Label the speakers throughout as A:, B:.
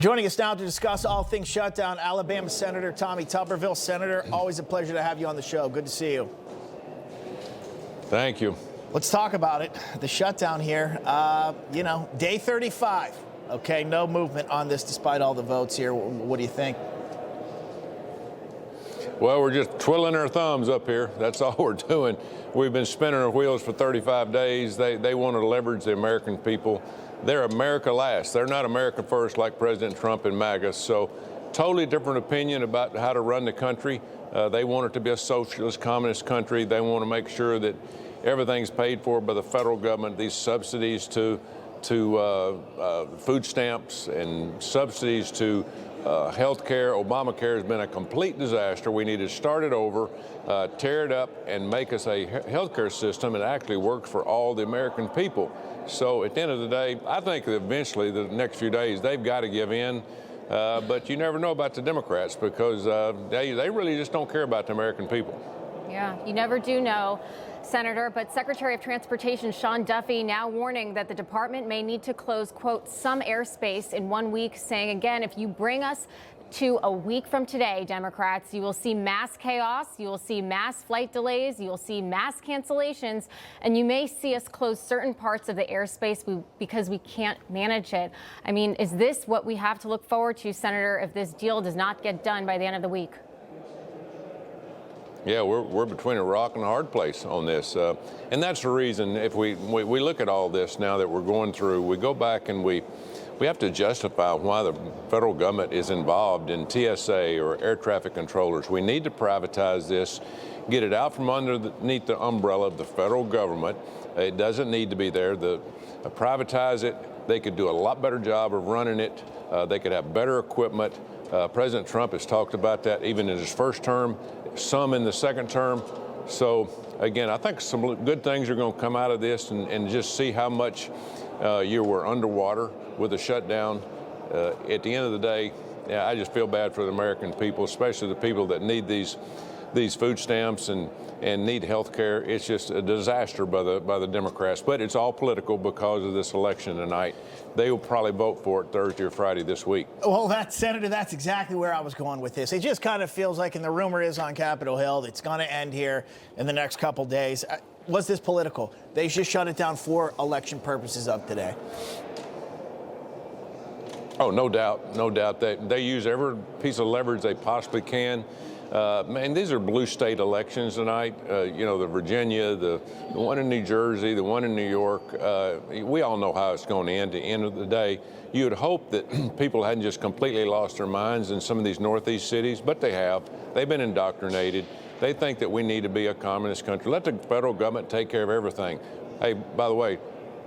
A: Joining us now to discuss all things shutdown, Alabama Senator Tommy Tuberville. Senator, always a pleasure to have you on the show. Good to see you.
B: Thank you.
A: Let's talk about it. The shutdown here, day 35. Okay, no movement on this despite all the votes here. What do you think?
B: Well, we're just twiddling our thumbs up here. That's all we're doing. We've been spinning our wheels for 35 days. They want to leverage the American people. They're America last. They're not America first like President Trump and MAGA. So totally different opinion about how to run the country. They want it to be a socialist, communist country. They want to make sure that everything's paid for by the federal government. These subsidies to food stamps and subsidies to health care. Obamacare has been a complete disaster. We need to start it over, tear it up, and make us a health care system that actually works for all the American people. So at the end of the day, I think that eventually, the next few days, they've got to give in. But you never know about the Democrats because they really just don't care about the American people.
C: Yeah, you never do know, Senator. But Secretary of Transportation Sean Duffy now warning that the department may need to close, quote, some airspace in 1 week, saying, again, if you bring us to a week from today, Democrats, you will see mass chaos, you will see mass flight delays, you will see mass cancellations, and you may see us close certain parts of the airspace because we can't manage it. I mean, is this what we have to look forward to, Senator, if this deal does not get done by the end of the week?
B: Yeah, we're between a rock and a hard place on this. And that's the reason, if we look at all this now that we're going through, we go back and we have to justify why the federal government is involved in TSA or air traffic controllers. We need to privatize this, get it out from underneath the umbrella of the federal government. It doesn't need to be there. Privatize it. They could do a lot better job of running it. They could have better equipment. President Trump has talked about that even in his first term, some in the second term. So, again, I think some good things are going to come out of this and just see how much you were underwater with a shutdown. At the end of the day, yeah, I just feel bad for the American people, especially the people that need these food stamps and need health care. It's just a disaster by the Democrats. But it's all political because of this election tonight. They will probably vote for it Thursday or Friday this week.
A: Well, Senator, that's exactly where I was going with this. It just kind of feels like, and the rumor is on Capitol Hill, it's going to end here in the next couple days. Was this political? They just shut it down for election purposes of today.
B: Oh, no doubt, no doubt. They use every piece of leverage they possibly can. Man, these are blue state elections tonight. The Virginia, the one in New Jersey, the one in New York. We all know how it's going to end. At the end of the day, you would hope that people hadn't just completely lost their minds in some of these Northeast cities, but they have. They've been indoctrinated. They think that we need to be a communist country. Let the federal government take care of everything. Hey, by the way,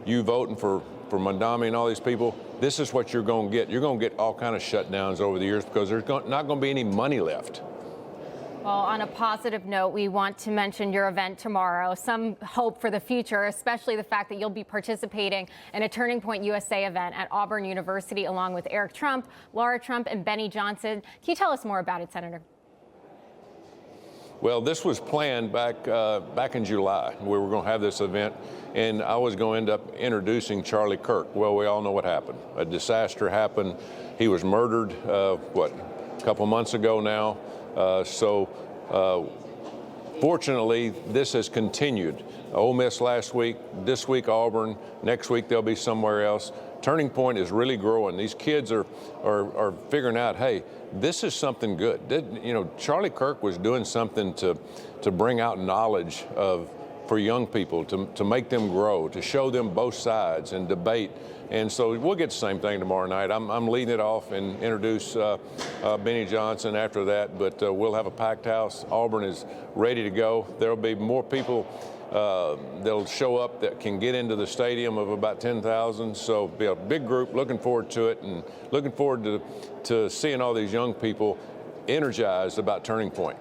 B: you voting for Mondami and all these people, this is what you're going to get. You're going to get all kind of shutdowns over the years because there's not going to be any money left.
C: Well, on a positive note, we want to mention your event tomorrow. Some hope for the future, especially the fact that you'll be participating in a Turning Point USA event at Auburn University along with Eric Trump, Laura Trump, and Benny Johnson. Can you tell us more about it, Senator?
B: Well, this was planned back in July. We were going to have this event, and I was going to end up introducing Charlie Kirk. Well, we all know what happened. A disaster happened. He was murdered, a couple months ago now. Fortunately, this has continued. Ole Miss last week, this week Auburn, next week they'll be somewhere else. Turning Point is really growing. These kids are figuring out, hey, this is something good. Charlie Kirk was doing something to bring out knowledge for young people, to make them grow, to show them both sides and debate. And so we'll get the same thing tomorrow night. I'm leading it off and introduce Benny Johnson after that, but we'll have a packed house. Auburn is ready to go. There'll be more people they'll show up that can get into the stadium of about 10,000. So be a big group. Looking forward to it and looking forward to seeing all these young people energized about Turning Point.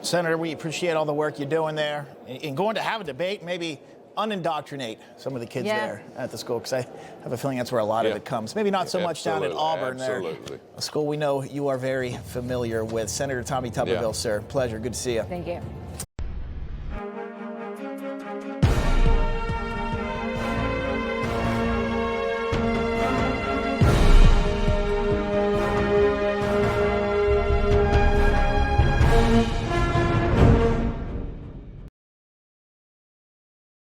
A: Senator, we appreciate all the work you're doing there and going to have a debate, maybe unindoctrinate some of the kids there at the school, because I have a feeling that's where a lot of it comes. Maybe not so much down in Auburn there, a school we know you are very familiar with. Senator Tommy Tuberville, sir, pleasure. Good to see you.
C: Thank you. Bye.